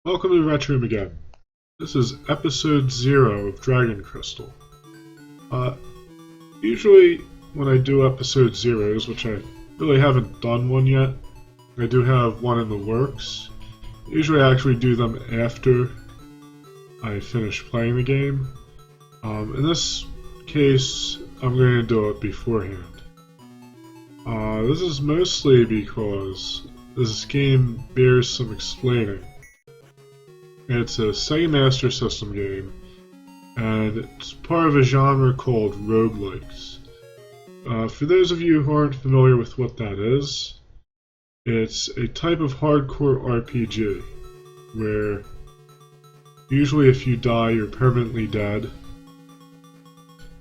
Welcome to Retroom again. This is episode 0 of Dragon Crystal. Usually when I do episode 0s, which I really haven't done one yet, I do have one in the works. Usually I actually do them after I finish playing the game. In this case, I'm going to do it beforehand. This is mostly because this game bears some explaining. It's a Sega Master System game, and it's part of a genre called roguelikes. For those of you who aren't familiar with what that is, it's a type of hardcore RPG, where usually if you die, you're permanently dead,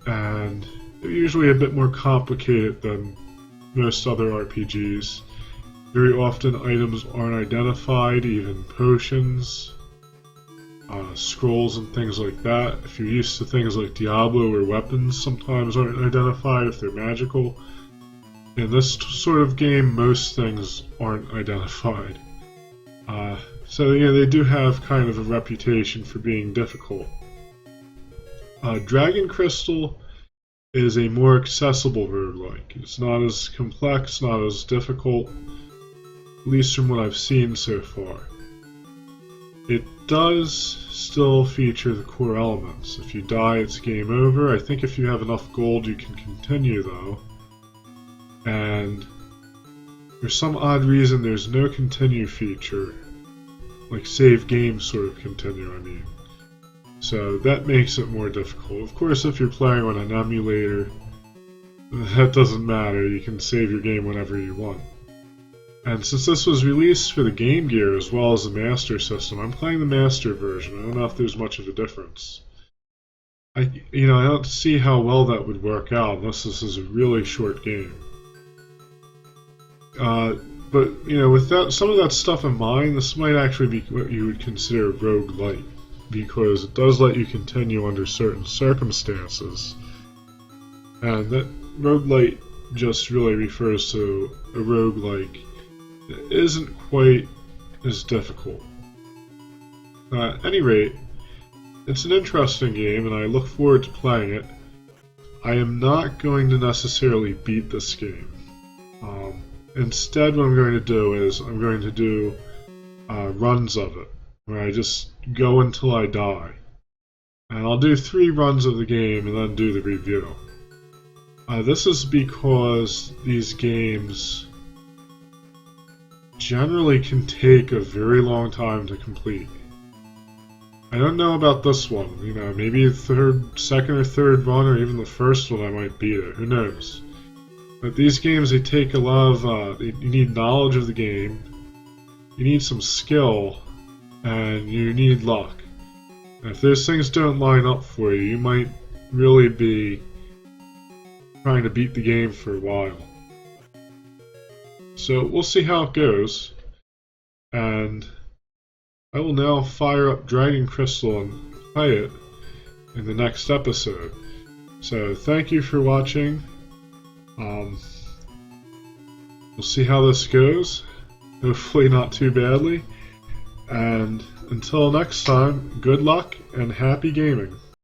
and they're usually a bit more complicated than most other RPGs. Very often items aren't identified, even potions, scrolls and things like that. If you're used to things like Diablo, where weapons sometimes aren't identified if they're magical, in this sort of game most things aren't identified. So yeah, they do have kind of a reputation for being difficult. Dragon Crystal is a more accessible roguelike. It's not as complex, not as difficult, at least from what I've seen so far. It does still feature the core elements. If you die, it's game over. I think if you have enough gold, you can continue, though. And for some odd reason, there's no continue feature. Like save game sort of continue, I mean. So that makes it more difficult. Of course, if you're playing on an emulator, that doesn't matter. You can save your game whenever you want. And since this was released for the Game Gear as well as the Master System, I'm playing the Master version. I don't know if there's much of a difference. I don't see how well that would work out unless this is a really short game. But with some of that stuff in mind, this might actually be what you would consider roguelike, because it does let you continue under certain circumstances. And that roguelike just really refers to a roguelike that isn't quite as difficult. At any rate, it's an interesting game and I look forward to playing it. I am not going to necessarily beat this game. Instead, what I'm going to do is I'm going to do runs of it, where I just go until I die. And I'll do 3 runs of the game and then do the review. This is because these games generally can take a very long time to complete. I don't know about this one, maybe the second or third run, or even the first one I might beat it, who knows. But these games, they take a lot of, you need knowledge of the game, you need some skill, and you need luck. And if those things don't line up for you, you might really be trying to beat the game for a while. So we'll see how it goes, and I will now fire up Dragon Crystal and play it in the next episode. So thank you for watching. We'll see how this goes, hopefully not too badly, and until next time, good luck and happy gaming.